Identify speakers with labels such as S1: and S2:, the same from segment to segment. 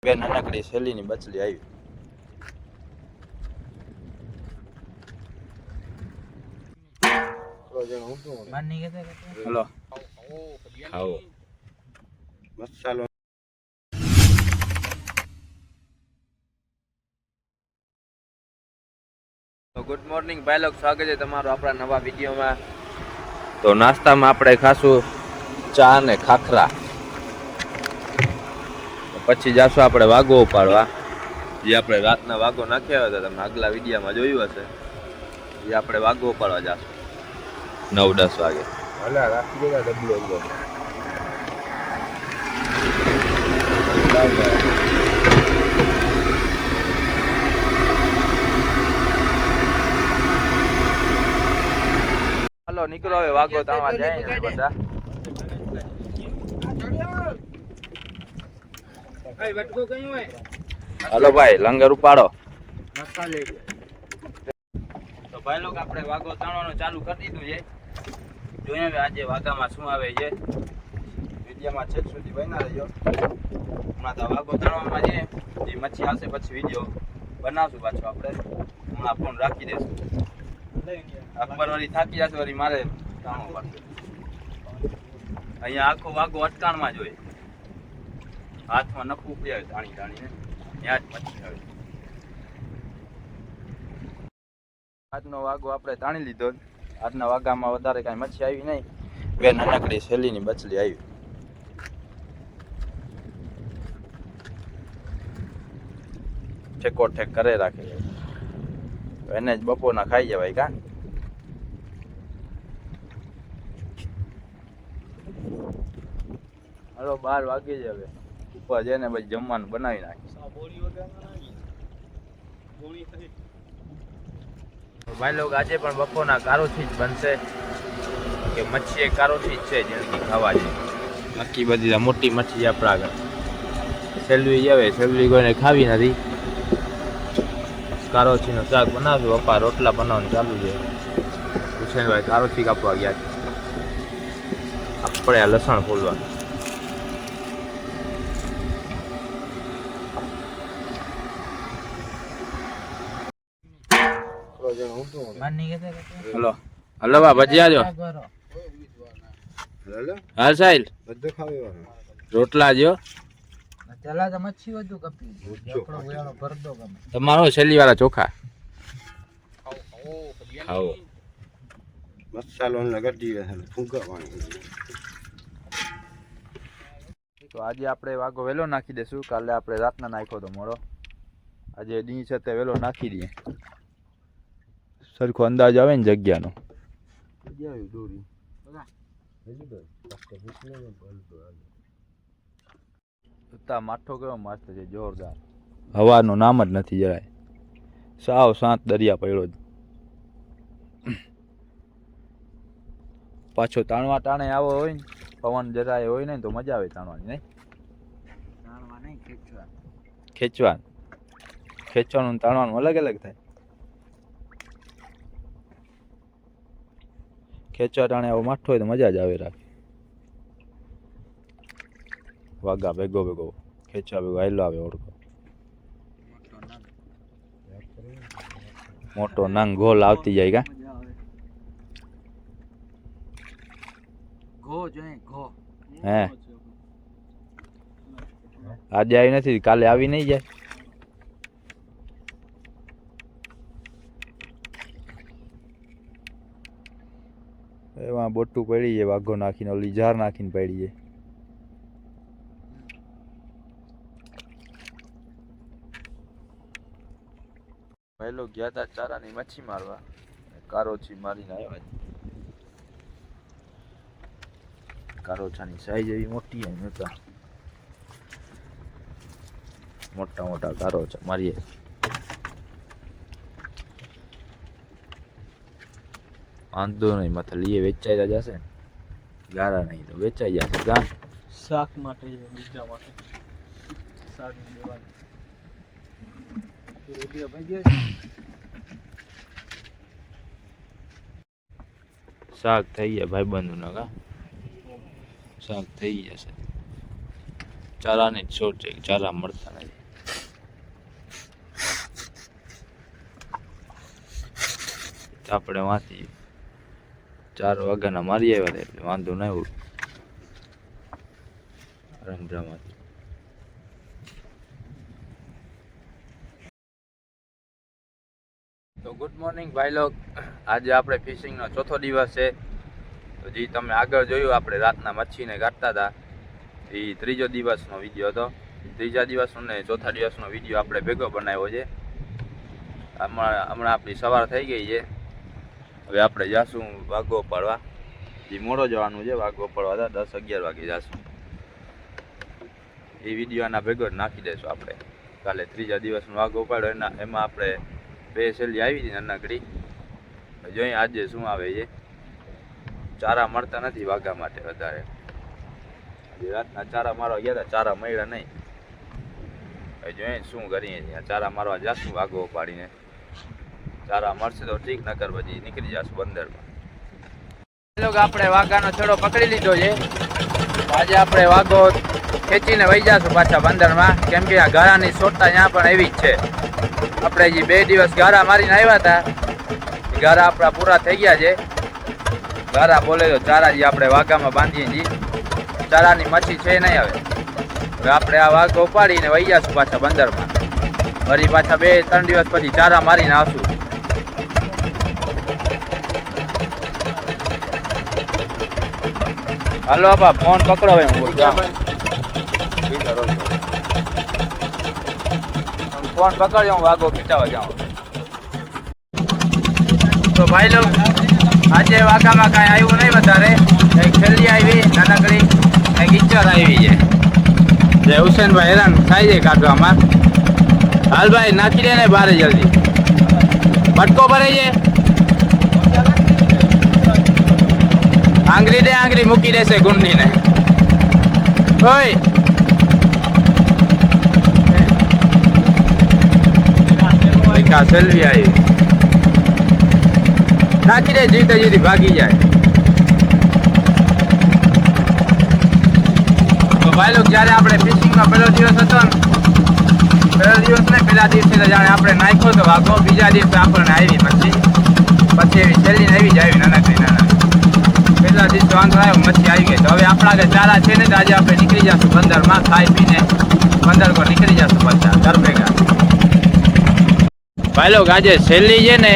S1: બે નાનકડી શેલીની બચલી આવી. હલો ખાઓ મસાલો. ગુડ મોર્નિંગ ભાઈ લોગ, સ્વાગત છે તમારું આપણા નવા વિડીયોમાં. તો નાસ્તામાં આપણે ખાશું ચા ને ખાખરા. પછી જાશું આપણે વાગો ઉપાડવા, જે આપણે રાતના વાગો નાખ્યા હતા, તમે આગલા વિડીયોમાં જોયું હશે. એ આપણે વાગો ઉપાડવા જાશું 9-10 વાગે. હલા રાખી દેલા ડબલો અંદર. હાલો નીકળો હવે, વાગો તાવા જાય ને બધા. હાલો ભાઈ લંગર ઉપાડો. તો ભાઈ લોકો આપણે વાગો તાણવાનું ચાલુ કરી દીધું છે. જોઈએ હવે આજે વાગામાં શું આવે છે. વિડીયોમાં છેક સુધી બના રહેજો. હમણાં તો વાગો તાણવામાં છે, જે મચ્છી આવશે પછી વિડીયો બનાવશું પાછો. આપણે હમણાં ફોન રાખી દઈશું. અકબર વળી થાકી જશે, વળી મારે તાણવું પડશે. અહીંયા આખો વાગો અટકાણમાં જોઈએ, હાથમાં નખું પી આવે તાણી તાણીને, ત્યાં જ મચ્છી આવે. આજનો વાગો આપણે તાણી લીધો. આજના વાગામાં વધારે કાંઈ મચ્છી આવી નહીં. બે નાનકડી શેલીની બચલી આવી. ઠેકો ઠેક કરે રાખે, એને જ બપોરના ખાઈ જવાય. કા હાલો 12 વાગી જ હવે, ઉપર જઈને પછી જમવાનું બનાવી નાખી. ભાઈ લોકો આજે પણ બપોરના કારોથી જ બનશે, કે મચ્છી એક કારોથી જ છે જિંદગી ખાવા છે. બાકી બધી મોટી મચ્છી આપણા આગળ. સેલવી આવે, સેલવી કોઈને ખાવી નથી. કારોછીનું શાક બનાવશું. પપ્પા રોટલા બનાવવાનું ચાલુ છે. હુસેનભાઈ કારોછી કાપવા ગયા છે. આપણે આ લસણ ફોલવાનું. હલો હલો બા ભજીયા જો. હા સાહેલ રોટલા જો. તમારો છેલ્લી વાળા ચોખા ખાઓ. મસાલો તો આજે આપણે વાગો વેલો નાખી દેશું. કાલે આપણે રાતના નાખ્યો તો મોડો. આજે દી છે તે વેલો નાખી દઈએ, સરખો અંદાજ આવે ને જગ્યાનો. માઠો કેવો મસ્ત છે, જોરદાર. હવાનું નામ જ નથી જરાય. સાવ શાંત દરિયા પડ્યો જ. પાછો તાણવા ટાણે આવો હોય ને, પવન જરાય હોય ને તો મજા આવે તાણવાની. નહીં ખેંચવાનું તાણવાનું અલગ અલગ થાય. ખેંચવા ટાણે આવો માઠો હોય તો મજા જ આવે રાખે. વાગા ભેગો ભેગો ખેંચવા ભેગો આયલો આવે ઓળખો. મોટો નંગ ગોલ આવતી જાય. કા હે આજે આવી નથી, કાલે આવી નહીં જાય. એમાં બોટું પડી જાય, વાઘો નાખીને ઓલી જાર નાખીને પડી જાય. પહેલો ગયા હતા ચારાની મચ્છી મારવા, કારોછી મારીને આવ્યા. કારોછાની સાઈઝ એવી મોટી હોય નતા, મોટા મોટા કારોછા મારીએ. વાંધો નહીં, માથે લીએ વેચાઈ જશે. ગારા નહીં તો વેચાઈ જશે. ગા શાક માટે બીજા માટે શાક દેવાનું. શાક થઈ ગયા ભાઈ બંધુ ના. કા શાક થઈ જશે. ચારાની જ શોધ છે, ચારા મળતા નથી. આપણે વાંચી 4 વાગ્યાના મારી આવ્યા હતા એટલે વાંધો ન આવ્યો. રમઝામાંથી તો ગુડ મોર્નિંગ ભાઈ લોગ. આજે આપણે ફિશિંગનો ચોથો દિવસ છે. તો જે તમે આગળ જોયું આપણે રાતના મચ્છીને કાઢતા હતા એ ત્રીજો દિવસનો વિડીયો હતો. ત્રીજા દિવસનો ને ચોથા દિવસનો વિડીયો આપણે ભેગો બનાવ્યો છે. હમણાં આપણી સવાર થઈ ગઈ છે. હવે આપણે જાશું વાઘો પાડવા. જે મોડો જવાનું છે વાઘો પાડવા, 10-11 વાગે જાશું. એ વિડીયો આના ભેગો જ નાખી દઈશું આપણે. કાલે ત્રીજા દિવસનો વાઘો પાડ્યો એમાં આપણે 2 શેલી આવી હતી નાનકડી. જોઈએ આજે શું આવે છે. ચારા મળતા નથી વાઘા માટે વધારે. રાતના ચારા મારવા ગયા હતા, ચારા મળ્યા નહીં. જોઈએ શું કરીએ ત્યાં ચારા મારવા જાશું વાઘો પાડીને. ચારા મળશે તો ઠીક, નકર પછી નીકળી જશું બંદરમાં. આપણે વાઘાનો છેડો પકડી લીધો છે. આજે આપણે વાઘો ખેંચીને વહી જશું પાછા બંદરમાં, કેમ કે આ ગારાની સોટા ત્યાં પણ એવી જ છે. આપણે જે 2 દિવસ ગારા મારીને આવ્યા હતા એ ગારા આપણા પૂરા થઈ ગયા છે. ગારા બોલે તો ચારા જે આપણે વાઘામાં બાંધીએ છીએ, ચારાની મચ્છી છે નહીં. હવે આપણે આ વાઘો ઉપાડીને વહી જશું પાછા બંદરમાં. ફરી પાછા 2-3 દિવસ પછી ચારા મારીને આવશું. હાલો બાપા ફોન પકડો. હવે હું ફોન પકડજો, હું વાઘો ખીચાવા જાઉં. તો ભાઈ લોગ આજે વાઘામાં કાંઈ આવ્યું નહીં વધારે. એક છેલ્લી આવી નાનકડી, એક ઈચર આવી છે. જે હુસેનભાઈ હેરાન થાય છે કાઢવામાં. હાલ ભાઈ નાખી દે ને બારે જલ્દી. બટકો ભરે છે. આંગળી દે, આંગળી મૂકી દેશે ગુંડીને. ઓય સેલ્ફી આવી નાખી દે, જીતે જીતી ભાગી જાય. તો ભાઈ લોક જ્યારે આપણે ફિશિંગનો પહેલો દિવસ હતો ને, પહેલો દિવસ ને પહેલા દિવસે તો જાણે આપણે નાખ્યો તો વાઘો, બીજા દિવસે આપણને આવી પછી એવી છેલ્લી ને આવી જ આવી નાનકડી. પહેલા દિવસે વાંધો આવ્યો, મચ્છી આવી ગઈ. તો હવે આપણા આગળ ચારા છે ને, તો આજે આપણે નીકળી જશું બંદરમાં, ખાઈ પીને બંદર પર નીકળી જશું પાછા ઘર ભેગા. ભાઈ લોક આજે છેલ્લી છે ને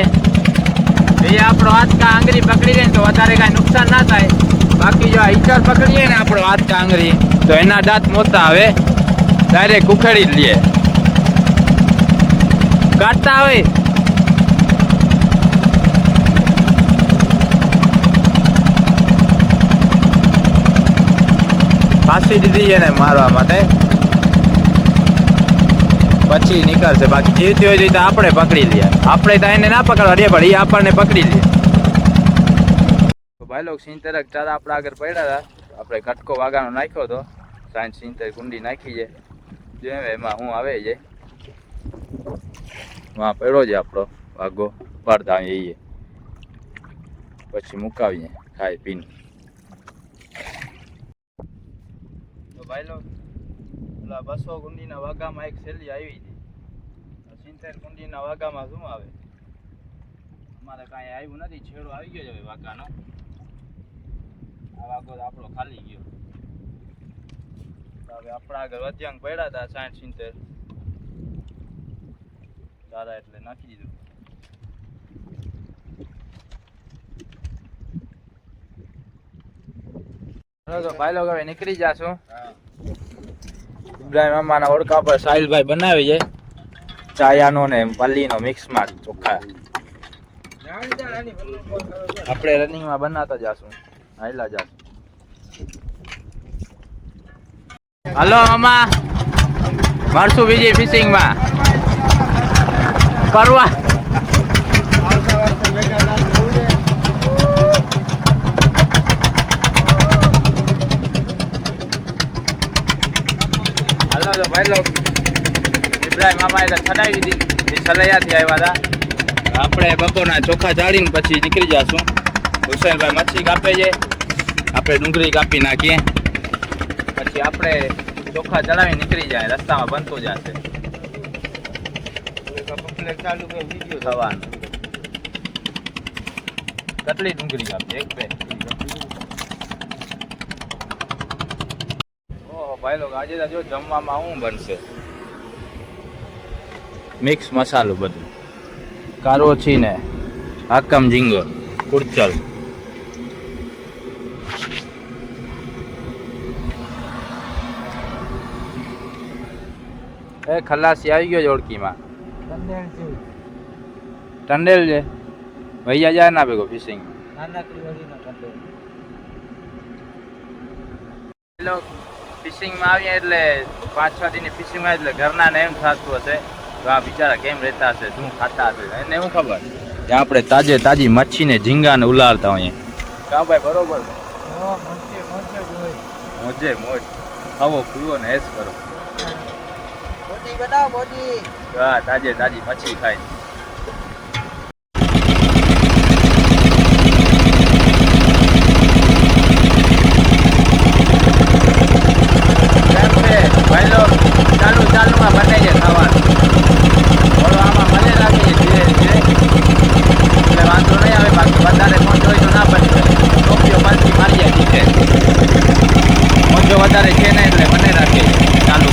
S1: એ આપણો હાથકા આંગળી પકડી લે તો વધારે કાંઈ નુકસાન ના થાય. બાકી જો આ ઈચર પકડીએ ને આપણો હાથકા આંગળી તો એના દાંત મોટા આવે, ડાયરેક્ટ ઉખેડી જ લે. કાઢતા હોય ફાંસી દીધી છે ને મારવા માટે, પછી નીકળશે. બાકી જીવતી હોય તો આપણે પકડી લઈએ. આપણે તો એને ના પકડવા દે, પણ એ આપણને પકડી લે. ભાઈ લોક 70 ચારા આપણા આગળ પડ્યા હતા. આપણે કટકો વાઘાનો નાખ્યો હતો, 70 કુંડી નાખી છે. જો એમાં હું આવે છે, વાં પડ્યો છે આપણો વાઘો. પાડતા આવીએ પછી મુકાવીએ ખાઈ પીને. તો ભાઈ લોક 200 કુંડીના વાઘામાં એક છેલ્લી આવી હતી. 70 કુંડીના વાઘામાં શું આવે, અમારે કાંઈ આવ્યું નથી. છેડો આવી ગયો છે હવે વાઘાનો. આ વાઘો આપણો ખાલી ગયો. હવે આપણા આગળ વધ્યાંગ પડ્યા હતા 60-70 ચારા, એટલે નાખી દીધું. તો ભાઈ લોકો હવે નીકળી જાશું. ઇબ્રાહિમ મામાના ઓળખા પર સાહિલભાઈ બનાવી છે ચાયાનો ને પલ્લીનો મિક્સમાં ચોખ્ખા. આપણે રનિંગમાં બનાવતા જાશું, હાઈલા જાશું. હલો મામા, મળશું બીજી ફિશિંગમાં કરવા. હલો તો ભાઈ લોક ઇબ્રાહિમ મામા એટલે છડાવી દીધી, છલૈયાથી આવ્યા હતા. આપણે બપોરના ચોખા ચાળીને પછી નીકળી જશું. હુસેનભાઈ મચ્છી કાપે છે, આપણે ડુંગળી કાપી નાખીએ. પછી આપણે ચોખ્ખા ચલાવી નીકળી જાય, રસ્તામાં બનતું જશે
S2: ચાલુ કરી વિડીયો
S1: થવાનું. કેટલી ડુંગળી આપે? એક બે. ઓહો ભાઈ લોકો, આજે જો જમવામાં શું બનશે? મિક્સ મસાલો બધું, કારો છીને, હાકમ ઝીંગો, કુરચલ. એ ખલાસી આવી ગયો જોડકીમાં. ટંડેલ છે ભૈયા જાય ના ભેગો ફિશિંગ. ફિશિંગમાં આવીએ એટલે 5-6 દિનની ફિશિંગમાં એટલે ઘરના ને એમ થતું હશે તો આ બિચારા કેમ રહેતા હશે, શું ખાતા હશે, એને એવું ખબર કે આપણે તાજી મચ્છી ને ઝીંગા ને ઉલાળતા હોઈએ. કા ભાઈ બરોબર? મોજે મોજ ખાવો પીવો ને એસ કરો. હા, તાજી મચ્છી ખાય. ભાઈ લો ચાલુમાં બને છે ખાવાનું. થોડો આમાં મને લાગે છે ધીરે ધીરે, એટલે વાંધો નહીં આવે. બાકી વધારે મોજો હોય તો ના બની હોય. ટોપીઓ પાછી મારી જાય નીચે. મોજો વધારે છે ને એટલે મને રાખે ચાલુ.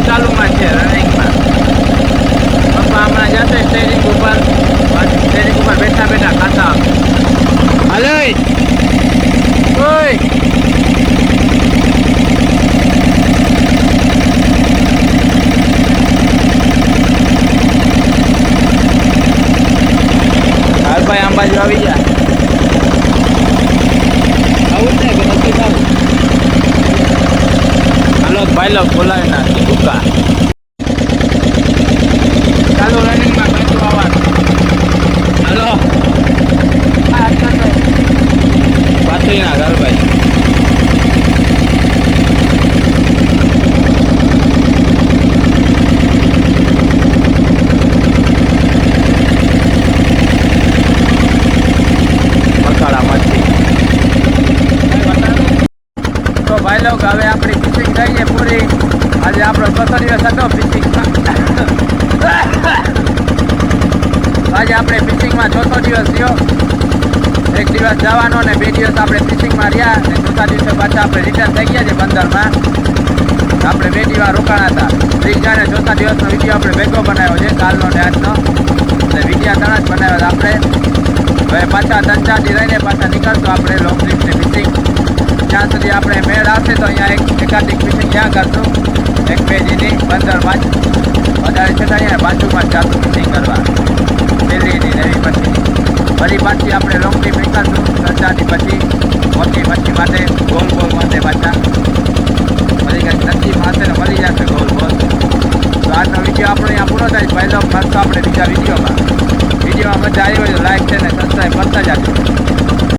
S1: ચાલુમાં છે રનિંગમાં. પપ્પા હમણાં જશે સ્ટેરિંગ ઉપર બેઠા ખાતા. હાલો ઓય હાલ ભાઈ, આમ બાજુ આવી જા. આવું જ ને કે નથી થવું? હાલો ભાઈ લો બોલાવી નાખી ભૂકા. ચાલો રનિંગમાં બેઠું આવવાનું. હાલો પાથરી ના ઘર ભાઈ. મસાલા મચ્છી તો ભાઈ લોક, હવે આપણી ફિશિંગ કરીએ પૂરી. આજે આપણો 6 દિવસ હતો ફિશિંગમાં. આજે આપણે ફિશિંગમાં 4 દિવસ થયો. 1 દિવસ જવાનો ને 2 દિવસ આપણે ફિશિંગમાં રહ્યા, અને 4થા દિવસે પાછા આપણે રિટર્ન થઈ ગયા છે બંદરમાં. આપણે 2 દિવસ રોકાણા હતા. 30 અને 4થા દિવસનો વિડીયો આપણે ભેગો બનાવ્યો છે, કાલનો ને આજનો. એટલે વિડીયો 3 જ બનાવ્યો આપણે. હવે પાછા 3-4 દી રહીને પાછા નીકળતો આપણે લોંગ ટ્રીપની ફિશિંગ. જ્યાં સુધી આપણે મેળ આવશે તો અહીંયા એકાધિક ફિશિંગ ક્યાં કરશું, 1-2 દીની બંદરમાં જ. વધારે છતાં અહીંયા બાજુમાં જ જાતું ફિશિંગ કરવા. દિલ્હીની નવી પછી ફરી પાછી આપણે લોંગ ટ્રીપ નીકળશું 3-4 દી પછી. મોટી મચ્છી માટે ગોલ માટે પાછા ફરી કંઈક નસીબમાં હશે ને મળી જશે ગોલ. તો આજનો વિડીયો આપણો અહીંયા પૂરો થાય. પહેલો મળતો આપણે બીજા વિડીયોમાં મજા આવી હોય તો લાઈક છે ને સબસ્ક્રાઈબ કરતા જાજો.